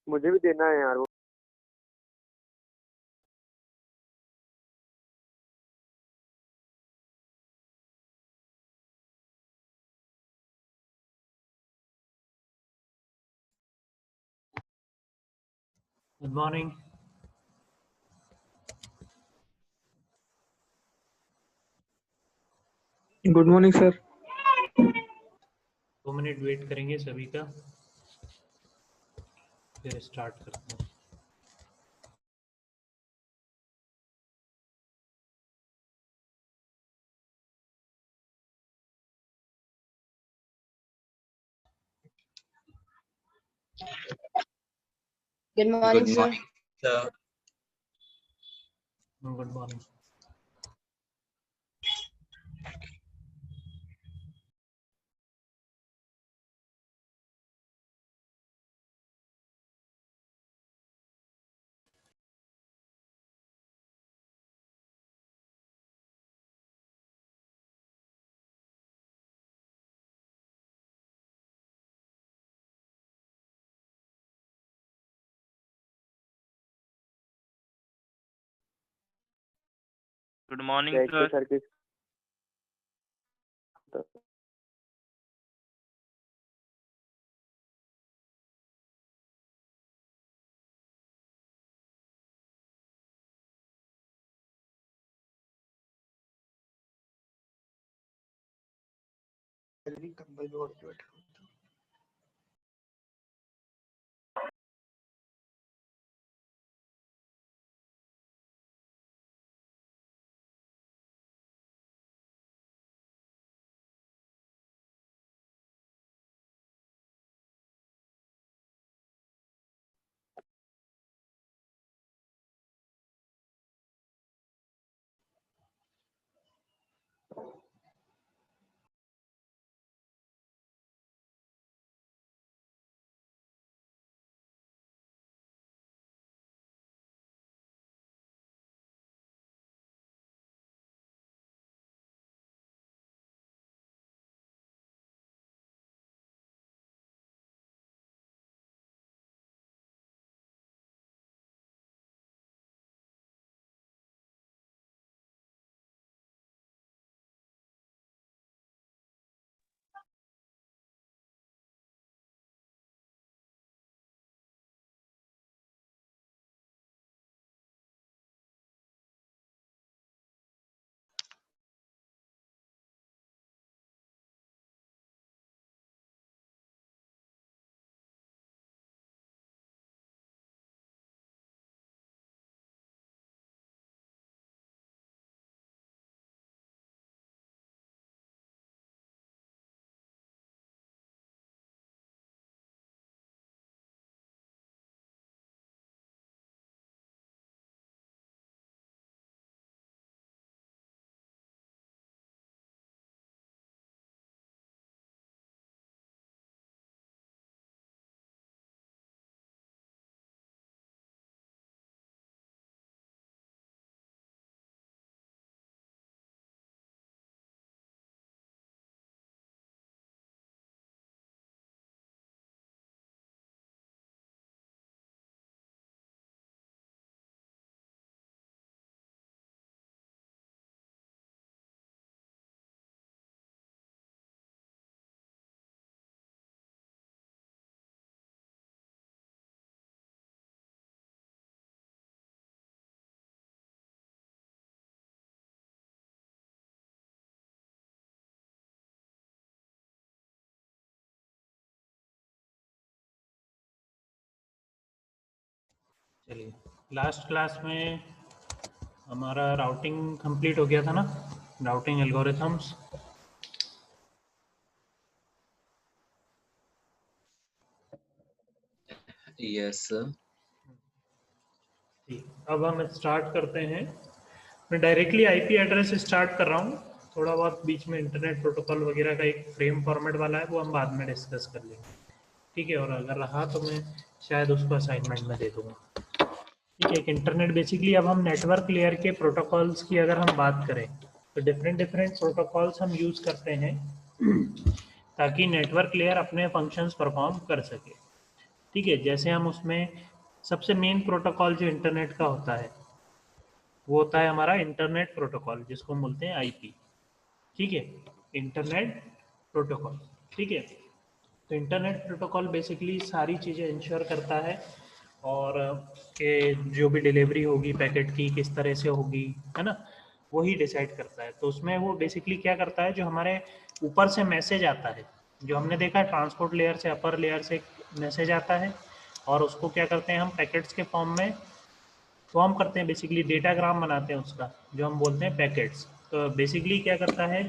मुझे भी देना है यार वो। Good morning. Good morning sir. 2 minute wait करेंगे सभी का, फिर स्टार्ट करते हैं। Good morning, sir. Good morning. Good morning, sir. Sir की कंबल में ओढ़ के बैठा हूं। चलिए, लास्ट क्लास में हमारा राउटिंग कंप्लीट हो गया था ना, राउटिंग एल्गोरिथम्स। Yes, sir. ठीक, अब हम स्टार्ट करते हैं। मैं डायरेक्टली आईपी एड्रेस स्टार्ट कर रहा हूँ, थोड़ा बहुत बीच में इंटरनेट प्रोटोकॉल वगैरह का एक फ्रेम फॉर्मेट वाला है, वो हम बाद में डिस्कस कर लेंगे, ठीक है। और अगर रहा तो मैं शायद उसको असाइनमेंट में दे दूँगा, ठीक है। एक इंटरनेट बेसिकली, अब हम नेटवर्क लेयर के प्रोटोकॉल्स की अगर हम बात करें तो डिफरेंट डिफरेंट प्रोटोकॉल्स हम यूज़ करते हैं ताकि नेटवर्क लेयर अपने फंक्शंस परफॉर्म कर सके, ठीक है। जैसे हम उसमें सबसे मेन प्रोटोकॉल जो इंटरनेट का होता है वो होता है हमारा इंटरनेट प्रोटोकॉल, जिसको हम बोलते हैं आईपी, ठीक है। इंटरनेट प्रोटोकॉल, ठीक है। तो इंटरनेट प्रोटोकॉल बेसिकली सारी चीज़ें इंश्योर करता है, और कि जो भी डिलीवरी होगी पैकेट की किस तरह से होगी, है ना, वही डिसाइड करता है। तो उसमें वो बेसिकली क्या करता है, जो हमारे ऊपर से मैसेज आता है, जो हमने देखा है ट्रांसपोर्ट लेयर से अपर लेयर से मैसेज आता है, और उसको क्या करते हैं हम पैकेट्स के फॉर्म में फॉर्म करते हैं, बेसिकली डेटाग्राम बनाते हैं उसका, जो हम बोलते हैं पैकेट्स। तो बेसिकली क्या करता है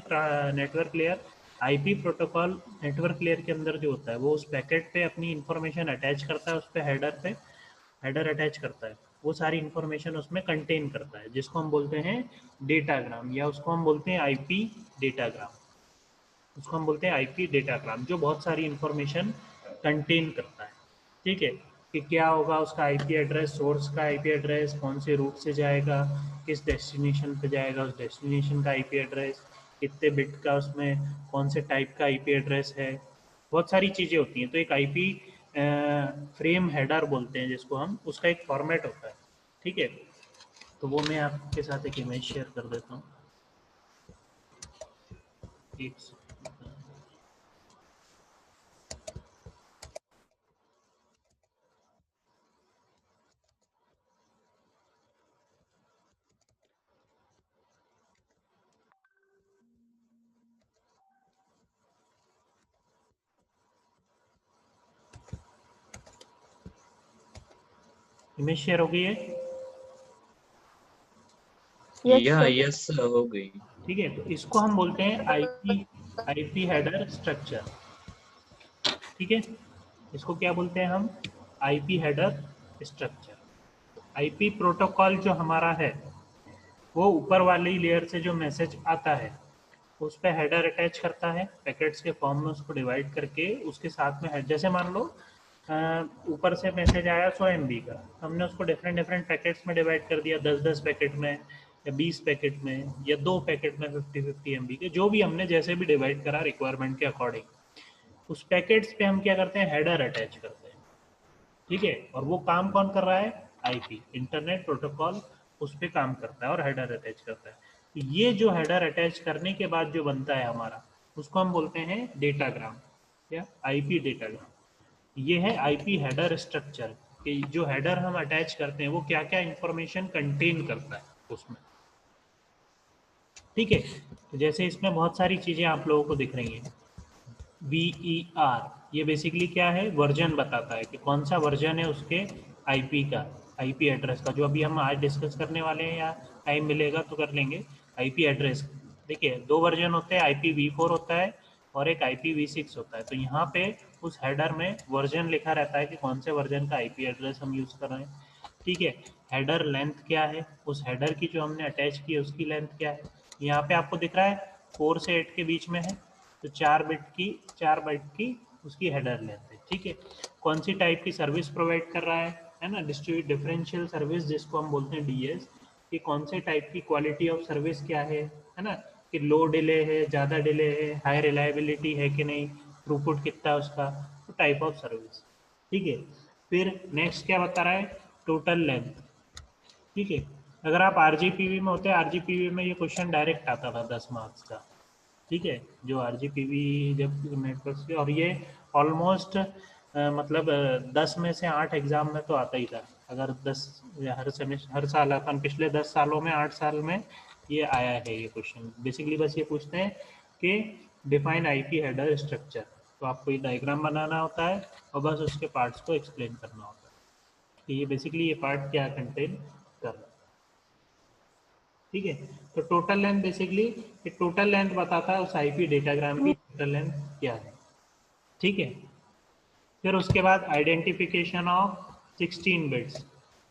network layer, IP protocol network layer के अंदर जो होता है वो उस पैकेट पे अपनी इंफॉर्मेशन अटैच करता है, उस पे हेडर अटैच करता है, वो सारी इंफॉर्मेशन उसमें कंटेन करता है, जिसको हम बोलते हैं डेटाग्राम, या उसको हम बोलते हैं आईपी डेटाग्राम। उसको हम बोलते हैं आईपी डेटाग्राम, जो बहुत सारी इंफॉर्मेशन कंटेन करता है, ठीक है। कि क्या होगा उसका आईपी एड्रेस, सोर्स का आईपी एड्रेस, कौन से रूट से जाएगा, किस डेस्टिनेशन पे जाएगा, उस डेस्टिनेशन का आईपी एड्रेस, कितने बिट का उसमें, कौन से टाइप का आईपी एड्रेस है, बहुत सारी चीज़ें होती हैं। तो एक आईपी फ्रेम हेडर बोलते हैं जिसको हम, उसका एक फॉर्मेट होता है, ठीक है। तो वो मैं आपके साथ एक इमेज शेयर कर देता हूँ, एक इमेज शेयर हो गई है, यस सर। यस हो गई। ठीक है। तो इसको हम बोलते हैं आईपी आईपी हेडर स्ट्रक्चर, ठीक है। इसको क्या बोलते हैं हम, IP header structure. IP protocol जो हमारा है वो ऊपर वाली लेयर से जो मैसेज आता है उस पर हेडर अटैच करता है, पैकेट्स के फॉर्म में उसको डिवाइड करके उसके साथ में जैसे मान लो ऊपर से मैसेज आया 100 MB का, हमने उसको डिफरेंट डिफरेंट पैकेट्स में डिवाइड कर दिया, 10-10 पैकेट में या 20 पैकेट में या 2 पैकेट में 50-50 MB के, जो भी हमने जैसे भी डिवाइड करा रिक्वायरमेंट के अकॉर्डिंग, उस पैकेट्स पे हम क्या करते हैं, हेडर अटैच करते हैं, ठीक है। और वो काम कौन कर रहा है, आईपी इंटरनेट प्रोटोकॉल उस पर काम करता है और हेडर अटैच करता है। तो ये जो हेडर अटैच करने के बाद जो बनता है हमारा, उसको हम बोलते हैं डेटाग्राम या आईपी डेटाग्राम। ये है आईपी हेडर स्ट्रक्चर, कि जो हेडर हम अटैच करते हैं वो क्या क्या इंफॉर्मेशन कंटेन करता है उसमें, ठीक है। तो जैसे इसमें बहुत सारी चीज़ें आप लोगों को दिख रही हैं, VER, ये बेसिकली क्या है, वर्जन बताता है कि कौन सा वर्जन है उसके आईपी का, आईपी एड्रेस का, जो अभी हम आज डिस्कस करने वाले हैं या टाइम मिलेगा तो कर लेंगे। आईपी एड्रेस देखिए, 2 वर्जन होते हैं, IPv4 होता है और एक IPv6 होता है। तो यहाँ पे उस हेडर में वर्जन लिखा रहता है कि कौन से वर्जन का आईपी एड्रेस हम यूज़ कर रहे हैं, ठीक है। हेडर लेंथ क्या है, उस हेडर की जो हमने अटैच की है उसकी लेंथ क्या है, यहाँ पे आपको दिख रहा है 4 से 8 के बीच में है, तो 4 बाइट की उसकी हेडर लेंथ है, ठीक है। कौन सी टाइप की सर्विस प्रोवाइड कर रहा है ना, डिस्ट्रीब्यूट डिफरेंशियल सर्विस जिसको हम बोलते हैं डीएस, कि कौन से टाइप की क्वालिटी ऑफ सर्विस क्या है ना, कि लो डिले है, ज़्यादा डिले है, हाई रिलायबिलिटी है कि नहीं, थ्रूपुट कितना है उसका, तो टाइप ऑफ सर्विस, ठीक है। फिर नेक्स्ट क्या बता रहा है, टोटल लेंथ, ठीक है। अगर आप आरजीपीवी में होते हैं, आरजीपीवी में ये क्वेश्चन डायरेक्ट आता था 10 मार्क्स का, ठीक है, जो आरजीपीवी जब नेटवर्क से, और ये ऑलमोस्ट मतलब 10 में से 8 एग्जाम में तो आता ही था। अगर 10 हर सेमेस्टर हर साल, अपन पिछले 10 सालों में 8 साल में ये आया है ये क्वेश्चन। बेसिकली बस ये पूछते हैं कि डिफाइन आईपी हेडर स्ट्रक्चर, तो आपको ये डायग्राम बनाना होता है और बस उसके पार्ट्स को एक्सप्लेन करना होता है कि ये बेसिकली ये पार्ट क्या कंटेन कर रहा है, ठीक है। तो total length basically total length बताता है उस आईपी डेटाग्राम की टोटल लेंथ क्या है, ठीक है। फिर उसके बाद आइडेंटिफिकेशन ऑफ 16 बिट्स,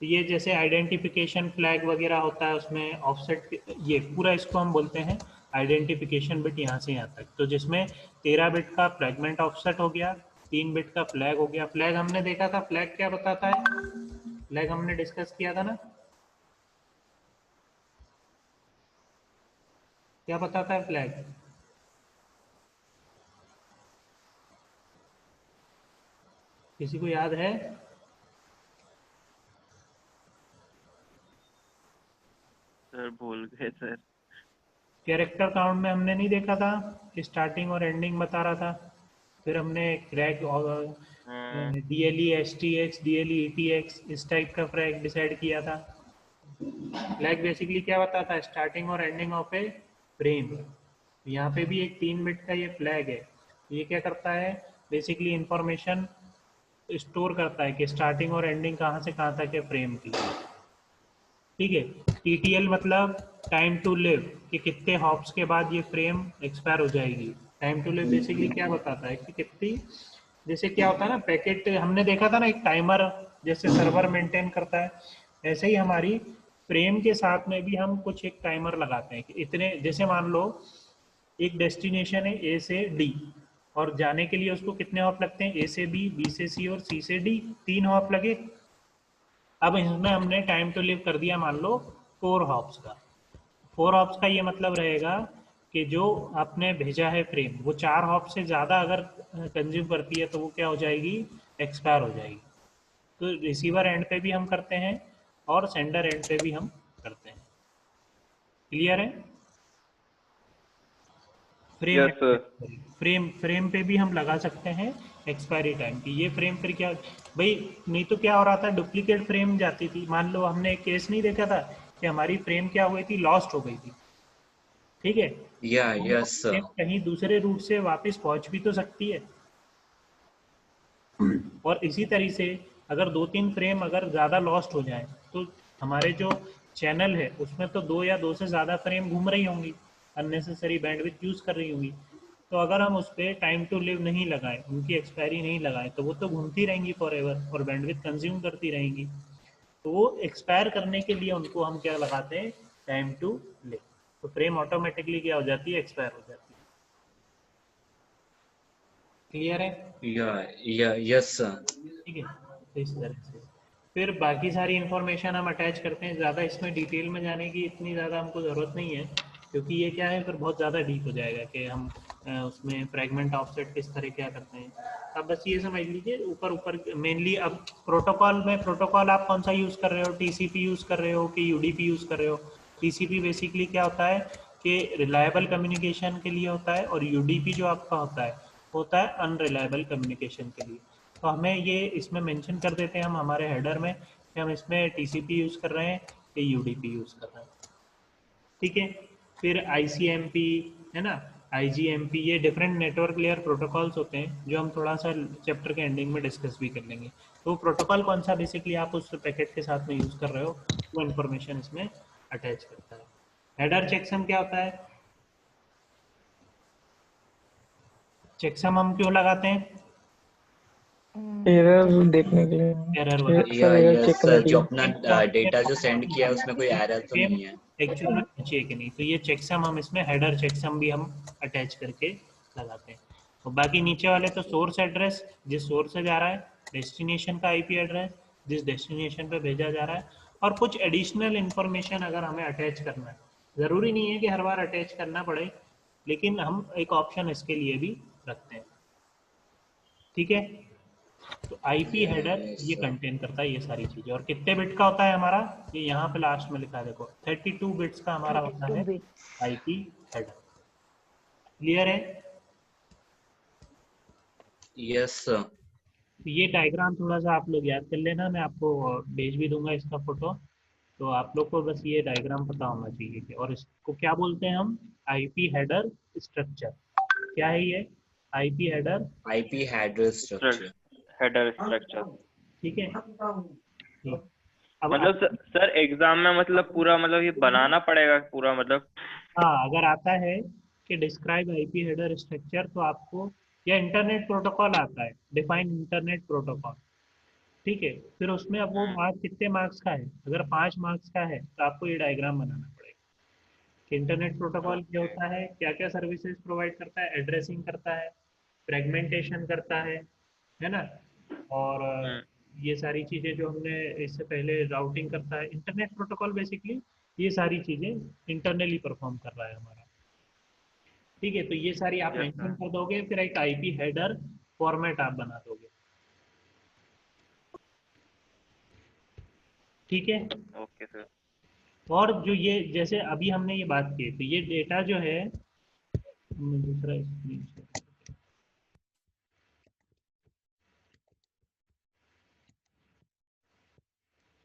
तो ये जैसे आइडेंटिफिकेशन फ्लैग वगैरह होता है उसमें ऑफसेट, ये पूरा इसको हम बोलते हैं आइडेंटिफिकेशन बिट यहाँ से यहाँ तक। तो जिसमें 13 बिट का फ्रैगमेंट ऑफसेट हो गया, 3 बिट का फ्लैग हो गया। फ्लैग हमने देखा था, फ्लैग क्या बताता है, फ्लैग हमने डिस्कस किया था ना, क्या बताता है फ्लैग? किसी को याद है? सर भूल गए सर। कैरेक्टर काउंट में हमने नहीं देखा था कि स्टार्टिंग और एंडिंग बता रहा था। फिर हमने फ्रैग हाँ, DLE STX DLE ETX इस टाइप का फ्रैग डिसाइड किया था। फ्लैग बेसिकली क्या बताता है, स्टार्टिंग और एंडिंग ऑफ ए फ्रेम। यहाँ पे भी एक 3 बिट का ये फ्लैग है। ये क्या करता है, बेसिकली इंफॉर्मेशन स्टोर करता है कि स्टार्टिंग और एंडिंग कहाँ से कहाँ तक है फ्रेम की। ठीक है। TTL मतलब टाइम टू लिव, कि कितने हॉप्स के बाद ये फ्रेम एक्सपायर हो जाएगी। टाइम टू लिव बेसिकली क्या बताता है कि कितनी, जैसे क्या होता है ना पैकेट, हमने देखा था ना एक टाइमर जैसे सर्वर मेंटेन करता है, ऐसे ही हमारी फ्रेम के साथ में भी हम कुछ एक टाइमर लगाते हैं कि इतने, जैसे मान लो एक डेस्टिनेशन है A से D, और जाने के लिए उसको कितने हॉप लगते हैं, A से B से C और C से D, 3 हॉप लगे। अब इसमें हमने टाइम टू लिव कर दिया मान लो 4 हॉप्स का। 4 हॉप्स का ये मतलब रहेगा कि जो आपने भेजा है फ्रेम वो 4 हॉप से ज़्यादा अगर कंज्यूम करती है तो वो क्या हो जाएगी, एक्सपायर हो जाएगी। तो रिसीवर एंड पे भी हम करते हैं और सेंडर एंड पे भी हम करते हैं। क्लियर है? Frame yes sir. Frame frame पे भी हम लगा सकते हैं एक्सपायरी टाइम की। ये फ्रेम फिर क्या भाई, नहीं तो क्या हो रहा था, डुप्लीकेट फ्रेम जाती थी। मान लो हमने एक केस नहीं देखा था कि हमारी फ्रेम क्या हुई थी, लॉस्ट हो गई थी। ठीक है, तो वो यस फ्रेम कहीं दूसरे रूट से वापस पहुंच भी तो सकती है। और इसी तरह से अगर 2-3 फ्रेम अगर ज़्यादा लॉस्ट हो जाए तो हमारे जो चैनल है उसमें तो 2 या 2 से ज़्यादा फ्रेम घूम रही होंगी, अननेसेसरी बैंडविड्थ यूज़ कर रही होंगी। तो अगर हम उस पर टाइम टू लिव नहीं लगाएं, उनकी एक्सपायरी नहीं लगाएं, तो वो तो घूमती रहेंगी फॉर एवर और बैंडविड्थ कंज्यूम करती रहेंगी। तो वो एक्सपायर करने के लिए उनको हम क्या लगाते हैं, टाइम टू लिव। तो फ्रेम ऑटोमेटिकली क्या हो जाती है, एक्सपायर हो जाती है। क्लियर है? यस ठीक है, तो इस तरह से फिर बाकी सारी इन्फॉर्मेशन हम अटैच करते हैं। ज़्यादा इसमें डिटेल में जाने की इतनी ज़्यादा हमको ज़रूरत नहीं है, क्योंकि ये क्या है फिर बहुत ज़्यादा डीप हो जाएगा कि हम उसमें फ्रैगमेंट ऑफसेट किस तरह क्या करते हैं। अब बस ये समझ लीजिए ऊपर ऊपर मेनली। अब प्रोटोकॉल में, प्रोटोकॉल आप कौन सा यूज़ कर रहे हो, TCP यूज़ कर रहे हो कि UDP यूज़ कर रहे हो? TCP बेसिकली क्या होता है कि रिलायबल कम्युनिकेशन के लिए होता है, और UDP जो आपका होता है अनरिलायबल कम्युनिकेशन के लिए। तो हमें ये इसमें मेंशन कर देते हैं हम हमारे हेडर में कि हम इसमें TCP यूज़ कर रहे हैं कि UDP यूज़ कर रहे हैं। ठीक है। फिर ICMP है ना, IGMP, ये डिफरेंट नेटवर्क लेयर प्रोटोकॉल्स होते हैं जो हम थोड़ा सा चैप्टर के एंडिंग में डिस्कस भी कर लेंगे। तो प्रोटोकॉल कौन सा बेसिकली आप उस पैकेट के साथ में यूज़ कर रहे हो वो इन्फॉर्मेशन इसमें अटैच करता है। हेडर चेकसम क्या होता है? चेकसम हम क्यों लगाते हैं? एरर देखने के लिए। एरर वगैरह सर एरर चेक यस करने के जो लिए। अपना डेटा जो सेंड किया है उसमें कोई एरर तो नहीं है। एक्चुअल में पहुंची है कि नहीं, तो ये चेकसम हम इसमें हेडर चेकसम भी हम अटैच करके लगाते हैं। और बाकी नीचे वाले तो सोर्स एड्रेस, जिस सोर्स से जा रहा है, डेस्टिनेशन का IP एड्रेस जिस डेस्टिनेशन पे भेजा जा रहा है, और कुछ एडिशनल इन्फॉर्मेशन अगर हमें अटैच करना है। ज़रूरी नहीं है कि हर बार अटैच करना पड़े, लेकिन हम एक ऑप्शन इसके लिए भी रखते हैं। ठीक है। तो IP हेडर यस ये कंटेन करता है ये सारी चीजें। और कितने बिट का होता है हमारा, ये यहाँ पे लास्ट में लिखा है देखो, 32 बिट्स का हमारा होता 32 है बिट्स। IP header. क्लियर है? यस तो ये डायग्राम थोड़ा सा आप लोग याद कर लेना, मैं आपको भेज भी दूंगा इसका फोटो। तो आप लोग को बस ये डायग्राम पता होना चाहिए कि, और इसको क्या बोलते हैं हम, IP हेडर स्ट्रक्चर। क्या है ये IP header? IP header structure. Header structure. ठीक है, ठीक। अब मतलब सर एग्जाम में मतलब पूरा मतलब ये बनाना पड़ेगा पूरा मतलब। हाँ, अगर आता है कि डिस्क्राइब IP हेडर स्ट्रक्चर, तो आपको, या इंटरनेट प्रोटोकॉल आता है, डिफाइन इंटरनेट प्रोटोकॉल, ठीक है, फिर उसमें अब वो मार्क्स कितने मार्क्स का है, अगर 5 मार्क्स का है तो आपको ये डायग्राम बनाना पड़ेगा कि इंटरनेट प्रोटोकॉल क्या होता है, क्या क्या सर्विसेज प्रोवाइड करता है, एड्रेसिंग करता है, फ्रेगमेंटेशन करता है ना, और ये सारी चीज़ें जो हमने इससे पहले राउटिंग करता है। इंटरनेट प्रोटोकॉल बेसिकली ये सारी चीज़ें इंटरनली परफॉर्म कर रहा है हमारा। ठीक है, तो ये सारी आप यस मेंशन सर। कर दोगे, फिर एक आईपी हेडर फॉर्मेट आप बना दोगे। ठीक है, ओके सर। और जो ये जैसे अभी हमने ये बात की, तो ये डेटा जो है, दूसरा स्क्रीन,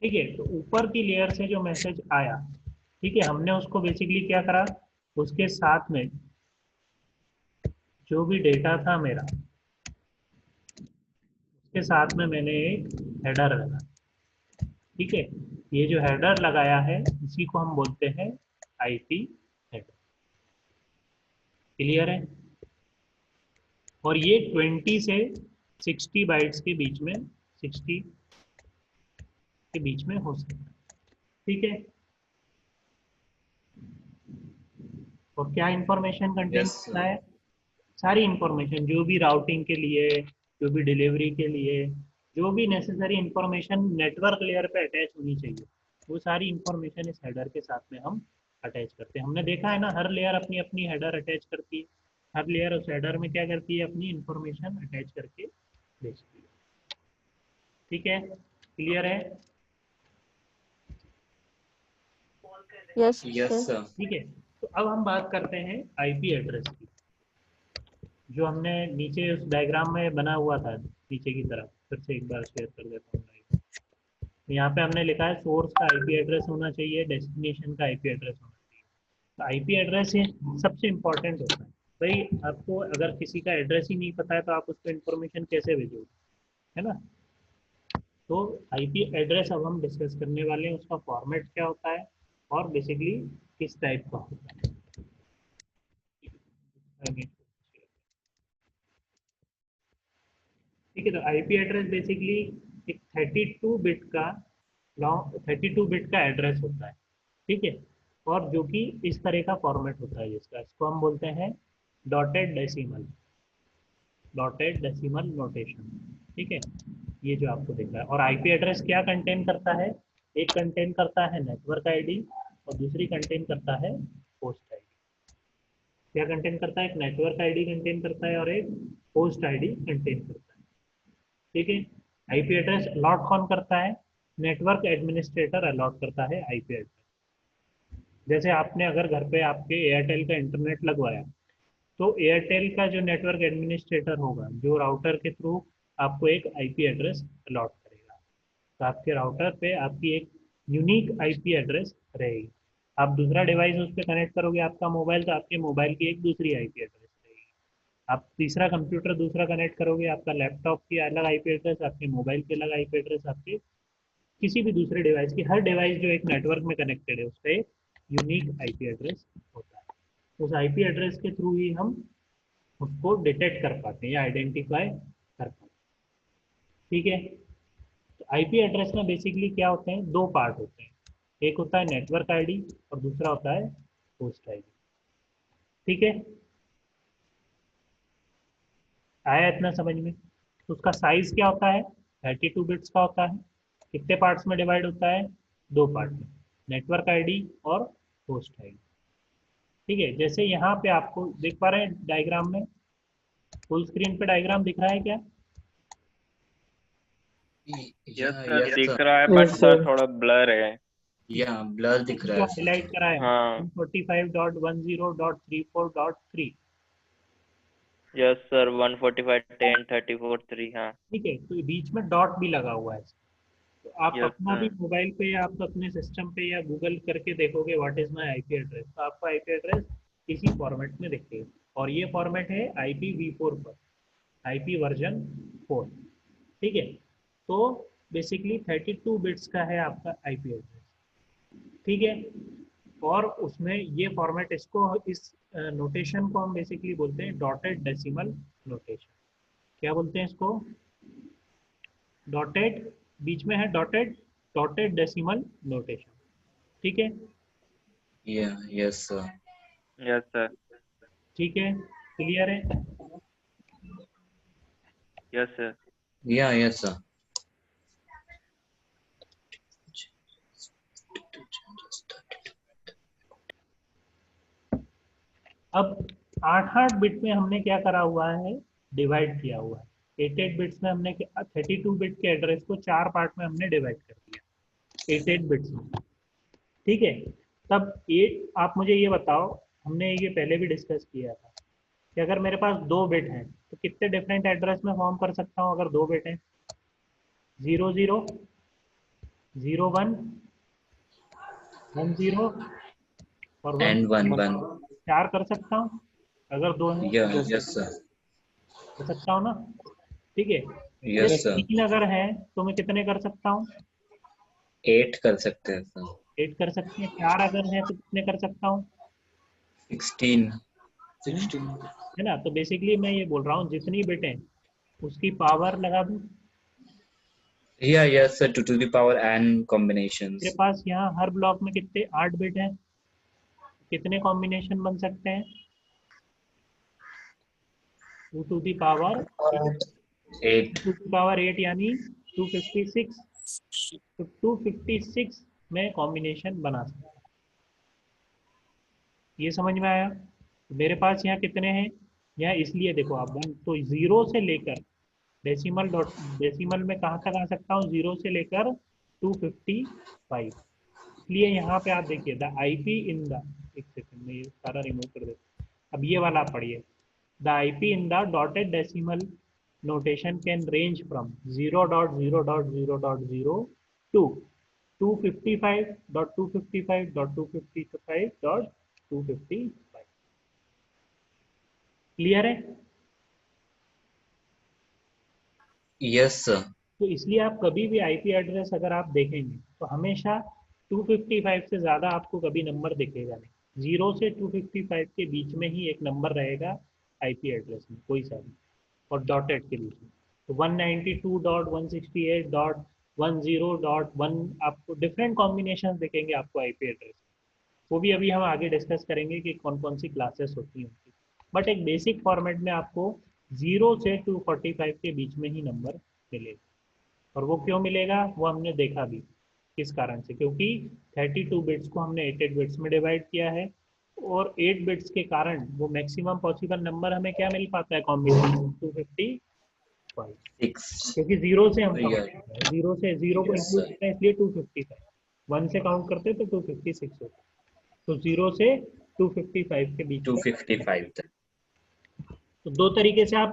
ठीक है, तो ऊपर की लेयर से जो मैसेज आया, ठीक है, हमने उसको बेसिकली क्या करा, उसके साथ में जो भी डेटा था मेरा, उसके साथ में मैंने एक हेडर लगा। ठीक है, ये जो हेडर लगाया है इसी को हम बोलते हैं आईपी हेडर। क्लियर है, और ये 20 से 60 बाइट्स के बीच में, 60 के बीच में हो सकता है। ठीक है, और क्या इंफॉर्मेशन कंटेन यस करता सर। है, सारी इंफॉर्मेशन जो भी राउटिंग के लिए, जो भी डिलीवरी के लिए, जो भी नेसेसरी इंफॉर्मेशन नेटवर्क लेयर पे अटैच होनी चाहिए, वो सारी इंफॉर्मेशन इस हेडर के साथ में हम अटैच करते हैं। हमने देखा है ना, हर लेयर अपनी अपनी हेडर अटैच करती है, हर लेयर उस हेडर में क्या करती है, अपनी इंफॉर्मेशन अटैच करके भेजती है। ठीक है, क्लियर है। Yes yes sir. सर। ठीक है, तो अब हम बात करते हैं आईपी एड्रेस की, जो हमने नीचे उस डायग्राम में बना हुआ था नीचे की तरफ, फिर से एक बार शेयर कर देता हूँ। यहाँ पे हमने लिखा है सोर्स का आईपी एड्रेस होना चाहिए, डेस्टिनेशन का आईपी एड्रेस होना चाहिए। तो आईपी एड्रेस ही सबसे इम्पोर्टेंट होता है। भाई आपको अगर किसी का एड्रेस ही नहीं पता है तो आप उसको इन्फॉर्मेशन कैसे भेजोगे, है ना। तो आईपी एड्रेस अब हम डिस्कस करने वाले हैं, उसका फॉर्मेट क्या होता है और बेसिकली किस टाइप का होता है। ठीक है, तो आईपी एड्रेस बेसिकली एक 32 बिट का लॉन्ग 32 बिट का एड्रेस होता है। ठीक है, और जो कि इस तरह का फॉर्मेट होता है, जिसका इसको हम बोलते हैं dotted decimal, dotted decimal notation. ठीक है, ये जो आपको दिख रहा है। और आईपी एड्रेस क्या कंटेन करता है, एक कंटेन करता है नेटवर्क आईडी और दूसरी कंटेन करता है होस्ट आईडी। क्या कंटेन करता है, एक नेटवर्क आईडी कंटेन करता है और एक होस्ट आईडी कंटेन करता है। ठीक है, आईपी एड्रेस अलॉट कौन करता है, नेटवर्क एडमिनिस्ट्रेटर अलॉट करता है आईपी एड्रेस। जैसे आपने अगर घर पे आपके एयरटेल का इंटरनेट लगवाया, तो एयरटेल का जो नेटवर्क एडमिनिस्ट्रेटर होगा, जो राउटर के थ्रू आपको एक आईपी एड्रेस अलॉट करेगा, तो आपके राउटर पे आपकी एक यूनिक आईपी एड्रेस रहेगी। आप दूसरा डिवाइस उस पर कनेक्ट करोगे, आपका मोबाइल, तो आपके मोबाइल की एक दूसरी आईपी एड्रेस रहेगी। आप तीसरा कंप्यूटर दूसरा कनेक्ट करोगे, आपका लैपटॉप की अलग आईपी एड्रेस, आपके मोबाइल की अलग आईपी एड्रेस, आपके किसी भी दूसरे डिवाइस की, हर डिवाइस जो एक नेटवर्क में कनेक्टेड है उसका एक यूनिक आईपी एड्रेस होता है। उस आईपी एड्रेस के थ्रू ही हम उसको डिटेक्ट कर पाते हैं या आइडेंटिफाई कर पाते हैं। ठीक है, तो आईपी एड्रेस में बेसिकली क्या होते हैं, दो पार्ट होते हैं, एक होता है नेटवर्क आईडी और दूसरा होता है होस्ट आईडी। ठीक है, आया इतना समझ में। तो उसका साइज क्या होता है, 32 बिट्स का होता है। कितने पार्ट्स में डिवाइड होता है, दो पार्ट में, नेटवर्क आईडी और होस्ट आईडी। ठीक है, जैसे यहाँ पे आपको देख पा रहे हैं डायग्राम में, फुल स्क्रीन पे डायग्राम दिख रहा है क्या। यस या सर, यस दिख सर। रहा है बट यस सर सर। थोड़ा ब्लर है। या ब्लर दिख रहा जो है सर। हाईलाइट करा है हाँ 145.10.34.3। यस सर, 145 10 34 3 हाँ। ठीक है, तो बीच में डॉट भी लगा हुआ है। तो आप यस अपना भी सर। मोबाइल पे या आप अपने सिस्टम पे या गूगल करके देखोगे what is my IP address, तो आपको आईपी एड्रेस इसी फॉर्मेट में दिखेगा। और ये फॉर्मेट है IPv4 पर, आईपी वर्जन 4। ठीक है, तो बेसिकली 32 बिट्स का है आपका आईपी एड्रेस। ठीक है, और उसमें ये फॉर्मेट, इसको इस नोटेशन को हम बेसिकली बोलते हैं डॉटेड डेसिमल नोटेशन। क्या बोलते हैं इसको, डॉटेड बीच में है डॉटेड डेसिमल नोटेशन, ठीक है। Yeah, yes, sir. Yes sir. ठीक है, क्लियर है। Yes sir. Yeah, yes, sir. अब 8 बिट में हमने क्या करा हुआ है, डिवाइड किया हुआ है। 8 बिट्स में हमने 32 बिट के एड्रेस को 4 पार्ट में हमने डिवाइड कर दिया 8 बिट्स में, ठीक है। तब आप मुझे ये बताओ, हमने ये पहले भी डिस्कस किया था कि अगर मेरे पास 2 बिट हैं तो कितने डिफरेंट एड्रेस में फॉर्म कर सकता हूँ अगर 2 बिट हैं? 0 0 0 1 1 0 और 1 And 1 1. 4 कर सकता हूँ अगर 2 हैं, Yeah, yes, sir. कर सकता हूँ ना, ठीक है। Yes, जब sir. 3 अगर हैं तो मैं कितने कर सकता हूँ? 8 कर सकते हैं sir. 8 कर सकते हैं। 4 अगर हैं तो कितने कर सकता हूँ? 16. है ना। तो बेसिकली मैं ये बोल रहा हूँ जितनी बिट हैं उसकी पावर लगा दूँ। Yeah, yes, sir. 2 to the power n मेरे combinations. पास यहाँ हर ब्लॉक में कितने 8 बिट हैं, कितने कॉम्बिनेशन बन सकते हैं? 2 to the power 8. 2 to the power 8 यानी 256। तो 256 में कॉम्बिनेशन बना सकते हैं। ये समझ में आया? मेरे पास यहाँ कितने हैं, यहाँ इसलिए देखो आप 1 तो 0 से लेकर डेसिमल में कहाँ तक आ सकता हूँ? 0 से लेकर 255। इसलिए यहाँ पे आप देखिए द आईपी इन द, एक सेकंड में ये सारा रिमूव कर देते। अब ये वाला आप पढ़िए, the IP in the dotted decimal notation can range from 0.0.0.0 to 255.255.255.255। Clear है? Yes, sir. तो इसलिए आप कभी भी आईपी एड्रेस अगर आप देखेंगे तो हमेशा 255 से ज़्यादा आपको कभी नंबर दिखेगा नहीं। 0 से 255 के बीच में ही एक नंबर रहेगा आईपी एड्रेस में, कोई सा भी, और डॉटेड के बीच में। तो 192.168.10.1 आपको डिफरेंट कॉम्बिनेशन दिखेंगे आपको आईपी एड्रेस। वो भी अभी हम आगे डिस्कस करेंगे कि कौन कौन सी क्लासेस होती हैं उनकी। बट एक बेसिक फॉर्मेट में आपको 0 से 245 के बीच में ही नंबर मिलेगा। और वो क्यों मिलेगा वो हमने देखा भी किस कारण से, क्योंकि 32 बिट्स को हमने 8 बिट्स में डिवाइड किया है और 8 बिट्स के कारण वो मैक्सिमम पॉसिबल नंबर हमें क्या मिल पाता है कॉम्बिनेशन 255, 6. क्योंकि 0 से हम Yeah. 0 से 0 को Yes, इंक्लूड sir. करते हैं इसलिए 255, 1 से काउंट करते तो 256 होता है। तो 0 से 255 के बीच में 255 तक. तो 2 तरीके से आप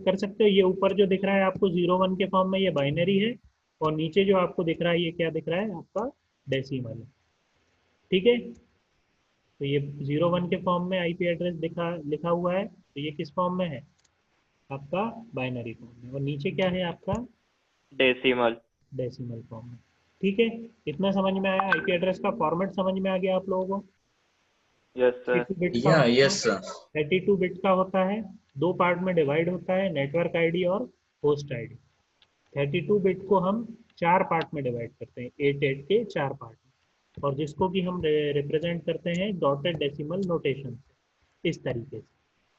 कर सकते हो। ये ऊपर जो दिख रहा है आपको 0 1 के फॉर्म में ये बाइनरी है, और नीचे जो आपको दिख रहा है ये क्या दिख रहा है आपका डेसिमल है, ठीक है। तो ये 0 1 के फॉर्म में आईपी एड्रेस लिखा हुआ है, तो ये किस फॉर्म में है आपका बाइनरी फॉर्म में, और नीचे क्या है आपका डेसिमल। डेसिमल फॉर्म में, ठीक है। इतना समझ में आया? आईपी एड्रेस का फॉर्मेट समझ में आ गया आप लोगों को? Yes sir. 32 बिट का Yeah, होता yes, है, sir. 32 बिट का होता है, 2 पार्ट में डिवाइड होता है, नेटवर्क आईडी और होस्ट आईडी। 32 बिट को हम 4 पार्ट में डिवाइड करते हैं, 8 के 4 पार्ट में, और जिसको कि हम रिप्रेजेंट करते हैं डॉटेड डेसिमल नोटेशन से, इस तरीके से।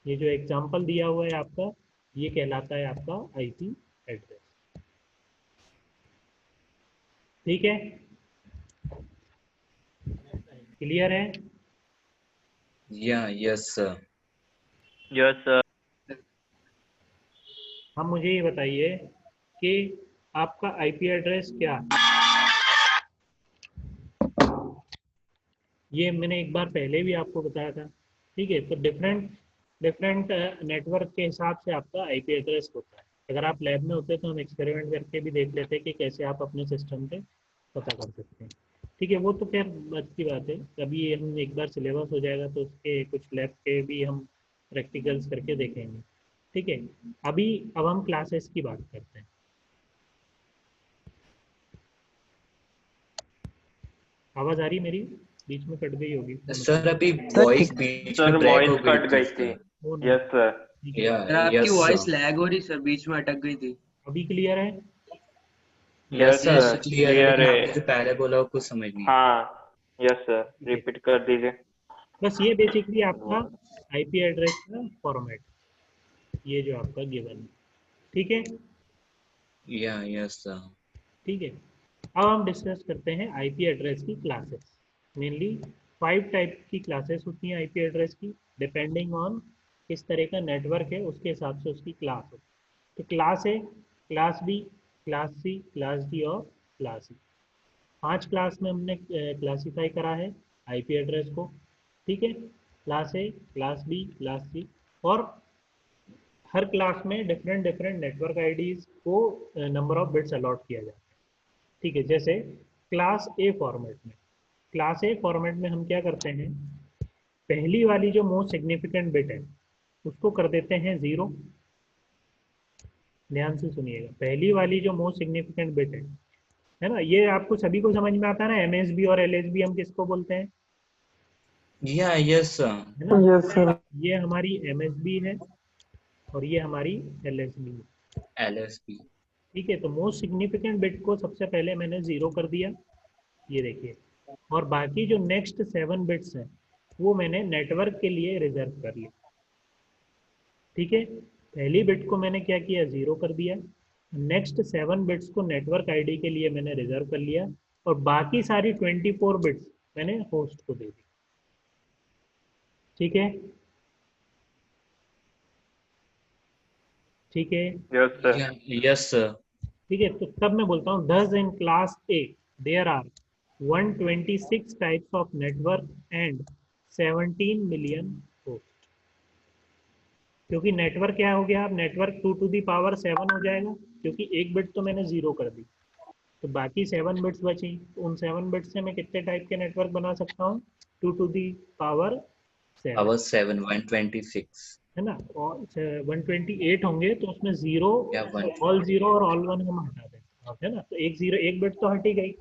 ये जो एग्जांपल दिया हुआ है आपका, ये कहलाता है आपका आईपी एड्रेस, ठीक है। क्लियर है? Yeah, yes, sir. Yes sir. हम मुझे ये बताइए कि आपका आईपी एड्रेस क्या, ये मैंने एक बार पहले भी आपको बताया था, ठीक है। तो डिफरेंट नेटवर्क के हिसाब से आपका आईपी एड्रेस होता है। अगर आप लैब में होते तो हम एक्सपेरिमेंट करके भी देख लेते कि कैसे आप अपने सिस्टम पे पता कर सकते हैं, ठीक है। वो तो खैर बात की बात है, कभी हम एक बार सिलेबस हो जाएगा तो उसके कुछ लैब के भी हम प्रैक्टिकल्स करके देखेंगे, ठीक है। अब हम क्लासेस की बात करते हैं। आवाज आ रही मेरी? बीच में कट गई होगी। सर अभी वॉइस बीच सर में ब्रेक वॉइस हो कट गई गई थी थी। वो ना, यस सर। ठीक है। Yeah, सर आपकी yes, वॉइस sir. लैग हो रही सर, बीच में अटक गई थी। अभी क्लियर है? यस सर सर क्लियर है, क्लियर लेकिन है। आपने जो पहले बोला वो कुछ समझ नहीं आया। हाँ यस सर, रिपीट कर दीजिए। बस ये बेसिकली आपका आईपी एड्रेस का फॉर्मेट, ये जो आपका गिवन है, ठीक है। या यस सर। ठीक है, अब हम डिस्कस करते हैं आईपी एड्रेस की क्लासेस। मेनली 5 टाइप की क्लासेस होती हैं आईपी एड्रेस की, डिपेंडिंग ऑन किस तरह का नेटवर्क है उसके हिसाब से उसकी क्लास होती है। तो class A, class B, class C, class D और क्लास ई, 5 क्लास में हमने क्लासीफाई करा है आईपी एड्रेस को। ठीक है, class A, class B, class C, और हर क्लास में डिफरेंट डिफरेंट नेटवर्क आईडीज को नंबर ऑफ बिट्स अलॉट किया जाता है। ठीक है, जैसे क्लास ए फॉर्मेट में, क्लास ए फॉर्मेट में हम क्या करते हैं, पहली वाली जो मोस्ट सिग्निफिकेंट बिट है उसको कर देते हैं 0। ध्यान से सुनिएगा, पहली वाली जो मोस्ट सिग्निफिकेंट बिट है ना, ये आपको सभी को समझ में आता है ना, एमएसबी और एलएसबी हम किसको बोलते हैं, या यस सर। है ना। Yes sir. ये हमारी एमएसबी है और ये हमारी एलएसबी है। एलएसबी। ठीक है, तो मोस्ट सिग्निफिकेंट बिट को सबसे पहले मैंने 0 कर दिया, ये देखिए, और बाकी जो नेक्स्ट 7 बिट्स हैं वो मैंने नेटवर्क के लिए रिजर्व कर लिया। ठीक है, पहली बिट को मैंने क्या किया, 0 कर दिया, नेक्स्ट 7 बिट्स को नेटवर्क आईडी के लिए मैंने रिजर्व कर लिया, और बाकी सारी 24 बिट्स मैंने होस्ट को दे दी। ठीक है, ठीक है, यस सर। या यस सर। ठीक है। तो तब मैं बोलता हूँ thus in class A there are 126 types of network and 17 million hosts। क्योंकि नेटवर्क क्या हो गया, अब नेटवर्क 2 टू दी पावर 7 हो जाएगा, क्योंकि एक बिट तो मैंने 0 कर दी, तो बाकी 7 बिट्स बची, तो उन 7 बिट्स से मैं कितने टाइप के नेटवर्क बना सकता हूँ, 2 टू दी पावर 7, पावर 7 126। है ना। और 128 होंगे तो उसमें 0, या 1। ऑल 0 और ऑल 1 हम हटा देंगे, है ना, तो एक 0, एक बिट तो हट ही गई।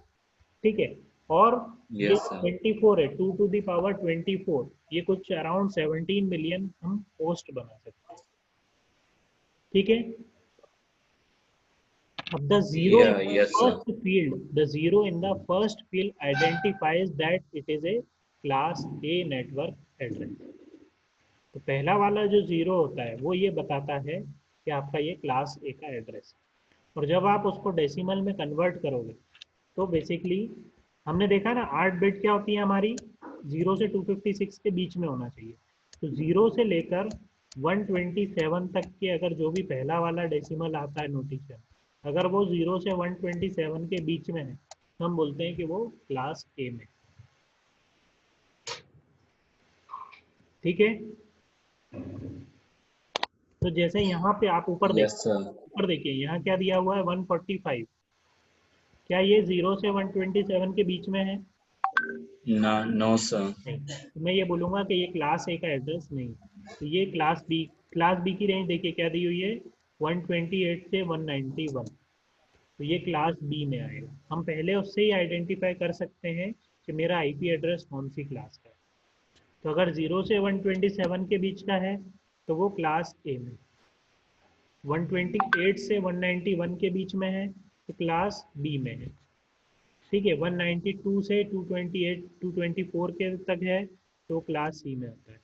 ठीक है, और ये यस सर। 24 है, 2 टू दी पावर 24, ये कुछ अराउंड 17 मिलियन हम होस्ट बना सकते हैं। ठीक है, अब the zero या in the yes sir. first field, the zero in the first field identifies that it is a class A network address। तो पहला वाला जो 0 होता है वो ये बताता है कि आपका ये क्लास ए का एड्रेस है, और जब आप उसको डेसिमल में कन्वर्ट करोगे तो बेसिकली हमने देखा ना 8 बिट क्या होती है हमारी, 0 से 256 के बीच में होना चाहिए। तो 0 से लेकर 127 तक के अगर जो भी पहला वाला डेसिमल आता है नोटेशन, अगर वो 0 से 127 के बीच में है तो हम बोलते हैं कि वो क्लास ए में। ठीक है, तो जैसे यहाँ पे आप ऊपर यस देखिए, सर। ऊपर देखिए यहाँ क्या दिया हुआ है 145, क्या ये 0 से 127 के बीच में है, ना नो सर। नहीं, तो मैं ये बोलूँगा कि ये क्लास ए का एड्रेस नहीं। तो ये क्लास बी की रेंज देखिए क्या दी हुई है, 128 से 191, तो ये क्लास बी में आएगा। हम पहले उससे ही आइडेंटिफाई कर सकते हैं कि मेरा आईपी एड्रेस कौन सी क्लास का है। तो अगर 0 से 127 के बीच का है तो वो क्लास ए में, 128 से 191 के बीच में है तो क्लास बी में है। ठीक है, 192 से 228 224 के तक है तो क्लास सी में आता है।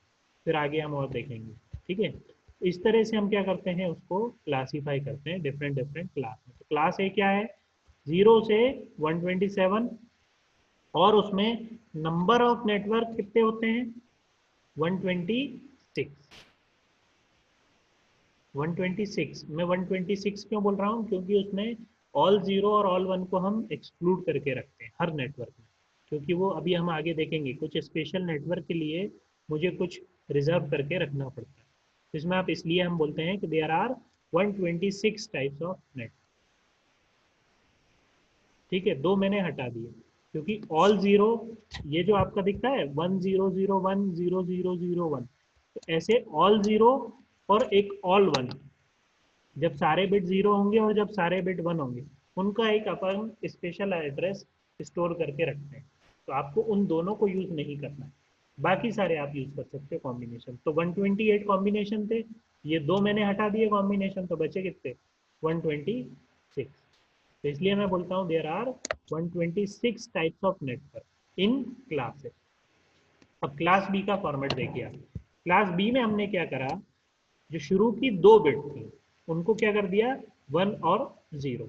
फिर आगे हम और देखेंगे। ठीक है, तो इस तरह से हम क्या करते हैं, उसको क्लासीफाई करते हैं डिफरेंट डिफरेंट क्लास में। तो क्लास ए क्या है, 0 से 127, और उसमें नंबर ऑफ नेटवर्क कितने होते हैं, 126। 126, मैं 126 क्यों बोल रहा हूँ, क्योंकि उसमें ऑल 0 और ऑल 1 को हम एक्सक्लूड करके रखते हैं हर नेटवर्क में, क्योंकि वो अभी हम आगे देखेंगे कुछ स्पेशल नेटवर्क के लिए मुझे कुछ रिजर्व करके रखना पड़ता है। इसमें आप इसलिए हम बोलते हैं कि there are 126 types of network. ठीक है, 2 मैंने हटा दिए, क्योंकि ऑल 0 ये जो आपका दिखता है 1001 0001, तो ऐसे ऑल 0 और एक ऑल 1, जब सारे बिट 0 होंगे और जब सारे बिट 1 होंगे उनका एक अपन स्पेशल एड्रेस स्टोर करके रखते हैं। तो आपको उन दोनों को यूज नहीं करना है, बाकी सारे आप यूज कर सकते हो कॉम्बिनेशन। तो 128 कॉम्बिनेशन थे, ये 2 मैंने हटा दिए कॉम्बिनेशन, तो बचे कितने, 126। तो इसलिए मैं बोलता हूँ there are 126 types of network in classes. अब क्लास बी का फॉर्मेट देखिए आप। क्लास बी में हमने क्या करा, जो शुरू की 2 बिट थी उनको क्या कर दिया 1 और 0।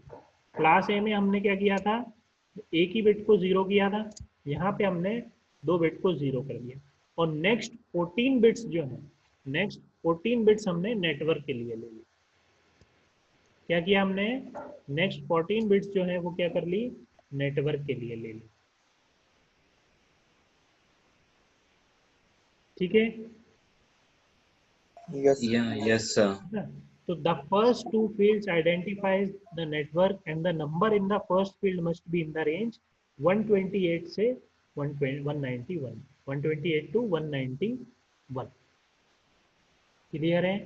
क्लास ए में हमने क्या किया था, एक ही बिट को 0 किया था, यहाँ पे हमने 2 बिट को 0 कर दिया। और नेक्स्ट 14 बिट्स जो है, नेक्स्ट 14 बिट्स हमने नेटवर्क के लिए ले ली। क्या किया हमने, नेक्स्ट 14 बिट्स जो है वो क्या कर ली, नेटवर्क के लिए ले ली। ठीक है, yes yes sir. so the first two fields identifies the network and the number in the first field must be in the range 128 से 191, 128 to 191। क्लियर है?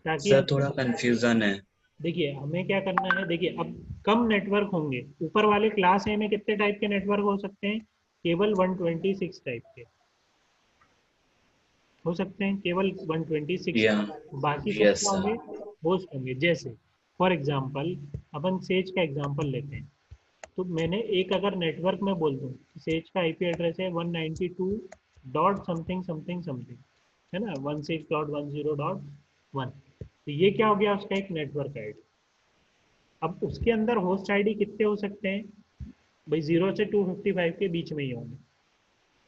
ताकि सर थोड़ा कंफ्यूजन है। देखिए हमें क्या करना है, देखिए अब कम नेटवर्क होंगे। ऊपर वाले क्लास ए में कितने टाइप के नेटवर्क हो सकते हैं, केवल 126 टाइप के हो सकते हैं, केवल 126। या बाकी सब यस क्या होंगे, सर। होस्ट होंगे। जैसे फॉर एग्जांपल अपन सेज का एग्जांपल लेते हैं, तो मैंने एक अगर नेटवर्क में बोल दूं सेज का आईपी एड्रेस है 192 डॉट समथिंग समथिंग समथिंग, है ना, 16.10.1, तो ये क्या हो गया, उसका एक नेटवर्क आईडी। अब उसके अंदर होस्ट आईडी कितने हो सकते हैं भाई, 0 से 255 के बीच में ही होंगे।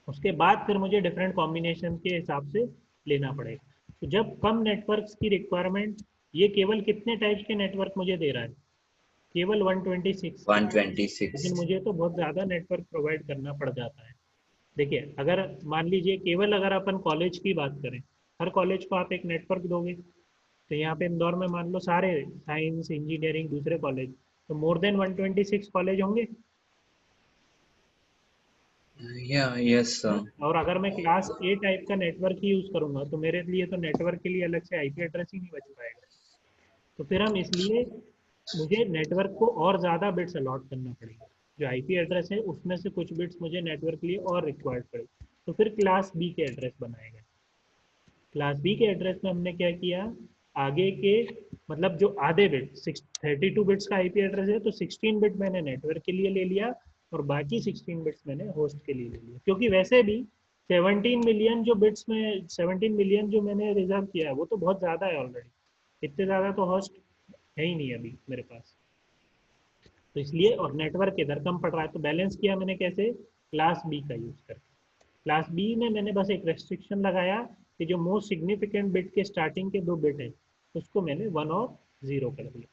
उसके बाद फिर मुझे डिफरेंट कॉम्बिनेशन के हिसाब से लेना पड़ेगा। तो जब कम नेटवर्क्स की रिक्वायरमेंट, ये केवल कितने टाइप्स के नेटवर्क मुझे दे रहा है, केवल 126। 126। लेकिन मुझे तो बहुत ज़्यादा नेटवर्क प्रोवाइड करना पड़ जाता है। देखिए अगर मान लीजिए केवल अगर अपन कॉलेज की बात करें, हर कॉलेज को आप एक नेटवर्क दोगे, तो यहाँ पे इंदौर में मान लो सारे साइंस इंजीनियरिंग दूसरे कॉलेज, तो मोर देन 126 कॉलेज होंगे। या यस सर। और अगर मैं क्लास ए टाइप का नेटवर्क ही यूज करूंगा तो मेरे लिए तो नेटवर्क के लिए अलग से आईपी एड्रेस ही नहीं बच पाएगा। तो फिर हम इसलिए मुझे नेटवर्क को और ज़्यादा बिट्स अलॉट करना पड़ेगा। जो आईपी एड्रेस है उसमें से कुछ बिट्स मुझे नेटवर्क के लिए और रिक्वायर्ड पड़ेगा, तो फिर क्लास बी के एड्रेस बनाए गए। क्लास बी के एड्रेस में हमने क्या किया, आगे के मतलब जो आधे बिट 32 बिट्स का आईपी एड्रेस है, तो 16 बिट मैंने नेटवर्क के लिए ले लिया और बाकी 16 बिट्स मैंने होस्ट के लिए ले लिया। क्योंकि वैसे भी 17 मिलियन जो बिट्स में 17 मिलियन जो मैंने रिजर्व किया है वो तो बहुत ज़्यादा है ऑलरेडी, इतने ज़्यादा तो होस्ट है ही नहीं अभी मेरे पास। तो इसलिए, और नेटवर्क इधर कम पड़ रहा है, तो बैलेंस किया मैंने कैसे, क्लास बी का यूज़ करके। क्लास बी में मैंने बस एक रेस्ट्रिक्शन लगाया कि जो मोस्ट सिग्निफिकेंट बिट के स्टार्टिंग के 2 बिट हैं उसको मैंने 1 और 0 कर दिया।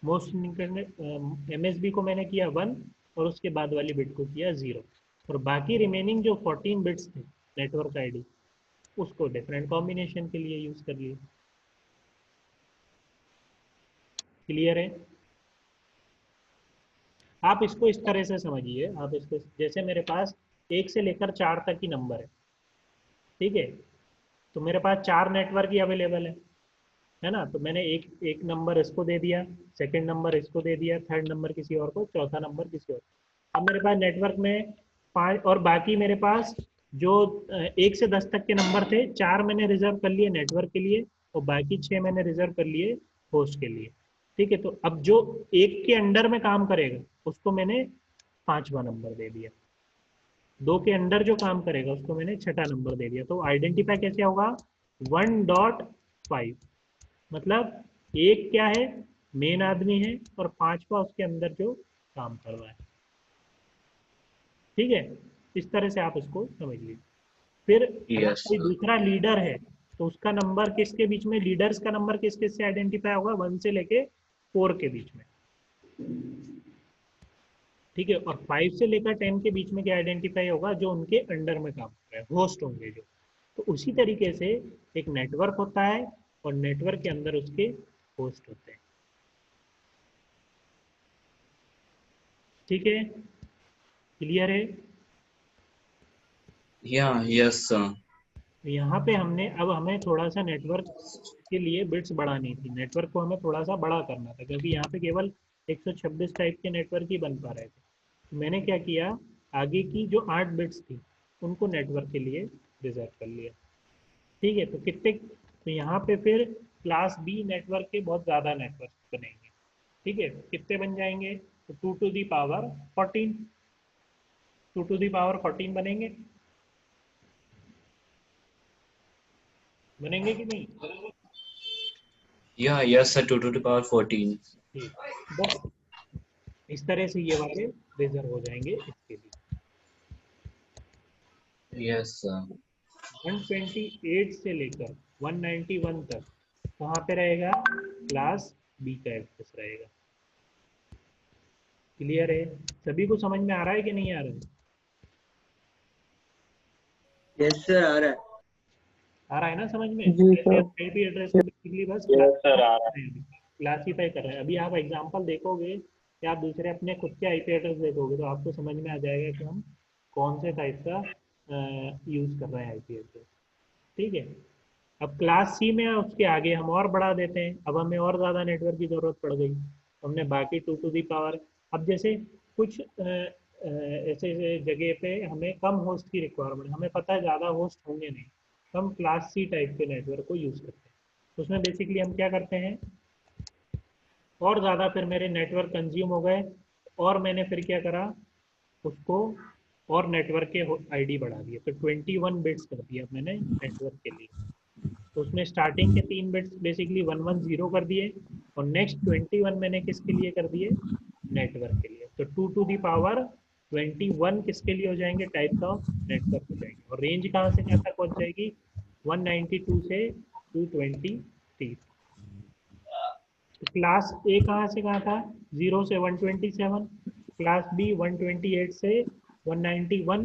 मोस्ट सिग्निफिकेंट एमएसबी को मैंने किया 1 और उसके बाद वाली बिट को किया 0, और बाकी रिमेनिंग जो 14 बिट्स थे नेटवर्क आईडी उसको डिफरेंट कॉम्बिनेशन के लिए यूज़ कर लिए। क्लियर है? आप इसको इस तरह से समझिए, आप इसको जैसे मेरे पास 1 से लेकर 4 तक की नंबर है, ठीक है, तो मेरे पास 4 नेटवर्क ही अवेलेबल है ना, तो मैंने एक नंबर इसको दे दिया, सेकंड नंबर इसको दे दिया, थर्ड नंबर किसी और को, चौथा नंबर किसी और। अब मेरे पास नेटवर्क में 5 और बाकी मेरे पास जो 1 से 10 तक के नंबर थे, 4 मैंने रिजर्व कर लिए नेटवर्क के लिए और बाकी 6 मैंने रिजर्व कर लिए होस्ट के लिए। ठीक है, तो अब जो एक के अंडर में काम करेगा उसको मैंने 5वां नंबर दे दिया, 2 के अंडर जो काम करेगा उसको मैंने 6ठा नंबर दे दिया। तो आइडेंटिफाई कैसे होगा, 1.5, मतलब एक क्या है, मेन आदमी है, और 5वां उसके अंदर जो काम कर रहा है। ठीक है, इस तरह से आप इसको समझ लीजिए। फिर अगर यस कोई दूसरा लीडर है तो उसका नंबर किसके बीच में, लीडर्स का नंबर किस किस से आइडेंटिफाई होगा, 1 से लेके 4 के बीच में। ठीक है, और 5 से लेकर 10 के बीच में क्या आइडेंटिफाई होगा, जो उनके अंडर में काम कर रहे हैं, होस्ट होंगे जो। तो उसी तरीके से एक नेटवर्क होता है और नेटवर्क के अंदर उसके होस्ट होते हैं। ठीक है, क्लियर है? या यस सर। यहाँ पे हमने, अब हमें थोड़ा सा नेटवर्क के लिए बिट्स बढ़ानी थी, नेटवर्क को हमें थोड़ा सा बड़ा करना था, क्योंकि यहाँ पे केवल 126 टाइप के नेटवर्क ही बन पा रहे थे। तो मैंने क्या किया, आगे की जो 8 बिट्स थी उनको नेटवर्क के लिए रिजर्व कर लिया। ठीक है, तो कितने तो यहाँ पे फिर क्लास बी नेटवर्क के बहुत ज़्यादा नेटवर्क बनेंगे। ठीक है, कितने बन जाएंगे? तो 2 to the power 14, 2 to the power 14 बनेंगे, बनेंगे कि नहीं? Yeah, yes sir, 2 to the power 14. ठीक, बस इस तरह से ये वाले रिजर्व हो जाएंगे इसके लिए। Yes sir. 128 से लेकर 191 तक कहाँ पे रहेगा? क्लास बी का एड्रेस रहेगा। क्लियर है? सभी को समझ में आ रहा है कि नहीं आ रहा है? यस सर आ रहा है। आ रहा है ना समझ में? जी सर। आईपी एड्रेस को बेसिकली बस क्लासीफाई कर रहे हैं। अभी आप एग्जांपल देखोगे या आप दूसरे अपने खुद के आईपी एड्रेस देखोगे तो आपको समझ में आ जाएगा कि हम कौन से टाइप का यूज कर रहे हैं आईपी एड्रेस। ठीक है, अब क्लास सी में उसके आगे हम और बढ़ा देते हैं। अब हमें और ज़्यादा नेटवर्क की ज़रूरत पड़ गई, हमने बाकी 2 to the पावर, अब जैसे कुछ ऐसे जगह पे हमें कम होस्ट की रिक्वायरमेंट, हमें पता है ज़्यादा होस्ट होंगे नहीं, तो हम क्लास सी टाइप के नेटवर्क को यूज़ करते हैं। तो उसमें बेसिकली हम क्या करते हैं, और ज़्यादा फिर मेरे नेटवर्क कंज्यूम हो गए और मैंने फिर क्या करा, उसको और नेटवर्क के आईडी बढ़ा दिए, तो 21 बिट्स कर दिया मैंने नेटवर्क के लिए। तो उसमें स्टार्टिंग के 3 बिट्स बेसिकली 110 कर दिए और नेक्स्ट 21 मैंने किसके लिए कर दिए? नेटवर्क के लिए। तो 2 to the power 21 किसके लिए हो जाएंगे? टाइप ऑफ नेटवर्क हो जाएंगे। और रेंज कहाँ से कहाँ तक पहुँच जाएगी? 192 से 223। तो क्लास ए कहाँ से कहाँ था? 0 से 127, क्लास बी 128 से 191,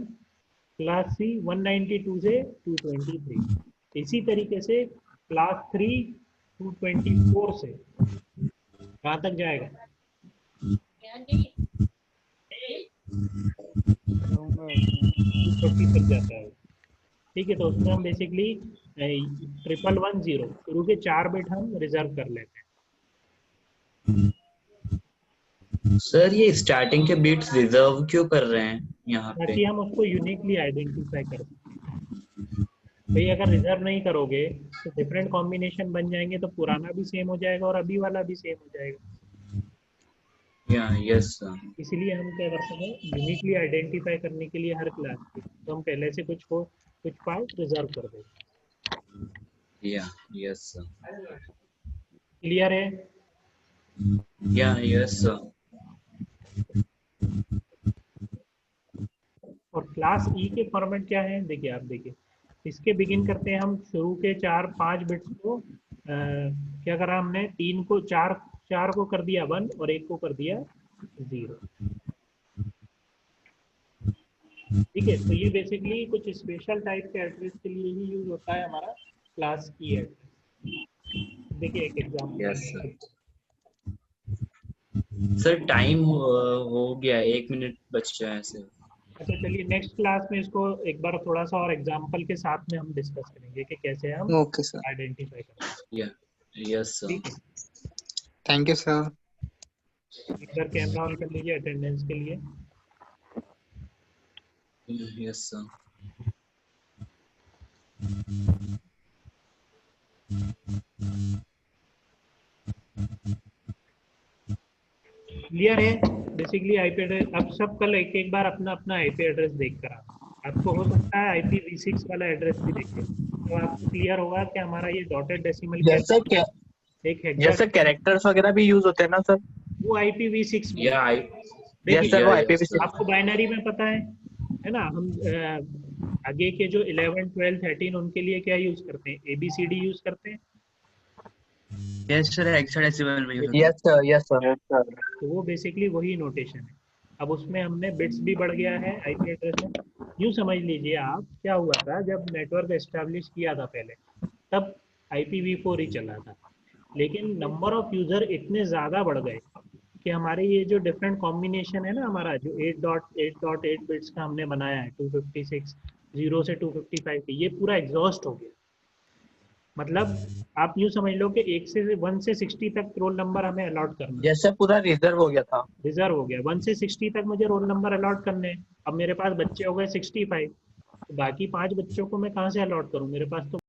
क्लास सी 192 से 223। इसी तरीके से क्लास 3 224 से कहाँ तक जाएगा? 240 तक जाता है। ठीक है, तो उसमें हम बेसिकली 1110 शुरू के 4 बिट हम रिजर्व कर लेते हैं। सर ये स्टार्टिंग के बिट्स रिजर्व क्यों कर रहे हैं यहाँ पे? ताकि हम उसको यूनिकली आइडेंटिफाई कर सकें। भाई अगर रिजर्व नहीं करोगे तो डिफरेंट कॉम्बिनेशन बन जाएंगे, तो पुराना भी सेम हो जाएगा और अभी वाला भी सेम हो जाएगा। Yes sir. इसलिए हम क्या करते हैं, यूनिकली आइडेंटिफाई करने के लिए हर क्लास के तो हम पहले से कुछ पार्ट रिजर्व कर देते हैं। Yes sir. क्लियर है? Yes sir. और क्लास ई के फॉर्मेट क्या है? देखिए आप देखिए, इसके बिगिन करते हैं हम शुरू के 4-5 बिट्स को क्या करा हमने, 3 को 4 को कर दिया 1 और 1 को कर दिया 0। ठीक है, तो ये बेसिकली कुछ स्पेशल टाइप के एड्रेस के लिए ही यूज होता है हमारा क्लास की एड्रेस। देखिए एक एग्जांपल। यस सर टाइम हो गया, 1 मिनट बच गया है सर। अच्छा चलिए, नेक्स्ट क्लास में इसको एक बार थोड़ा सा और एग्जांपल के साथ में हम डिस्कस करेंगे कि कैसे हम ओके सर। आइडेंटिफाई करें। Yes sir. Thank you sir. इधर कैमरा ऑन कर लीजिए अटेंडेंस के लिए। Yes sir. क्लियर है? बेसिकली आईपी एड्रेस, अब सब कल एक बार अपना अपना आईपी एड्रेस देख कर आपको हो सकता है IPv6 वाला एड्रेस भी देखें, तो आपको क्लियर होगा कि हमारा ये डॉटेड डेसिमल एक यस सर, कैरेक्टर्स वगैरह भी यूज होते हैं ना सर? वो IPv6 में। यस सर, वो IPv6 आपको बाइनरी में पता है ना। हम आगे के जो 11, 12, 13 उनके लिए क्या यूज करते हैं? ABCD यूज करते हैं। यस सर, हेक्साडेसिमल में यूज होता है। Yes sir. तो वो बेसिकली वही नोटेशन है। अब उसमें हमने बिट्स भी बढ़ गया है आईपी एड्रेस में। यूँ समझ लीजिए आप, क्या हुआ था जब नेटवर्क एस्टेब्लिश किया था पहले, तब IPv4 ही चला था, लेकिन नंबर ऑफ यूजर इतने ज़्यादा बढ़ गए कि हमारे ये जो डिफरेंट कॉम्बिनेशन है ना, हमारा जो 8.8 बिट्स का हमने बनाया है 256 0 से 255, ये पूरा एग्जॉस्ट हो गया। मतलब आप यूँ समझ लो कि 1 से 60 तक रोल नंबर हमें अलॉट करना है। यस सर, पूरा रिजर्व हो गया था। रिजर्व हो गया, 1 से 60 तक मुझे रोल नंबर अलॉट करने हैं। अब मेरे पास बच्चे हो गए 65, तो बाकी 5 बच्चों को मैं कहाँ से अलॉट करूँ? मेरे पास तो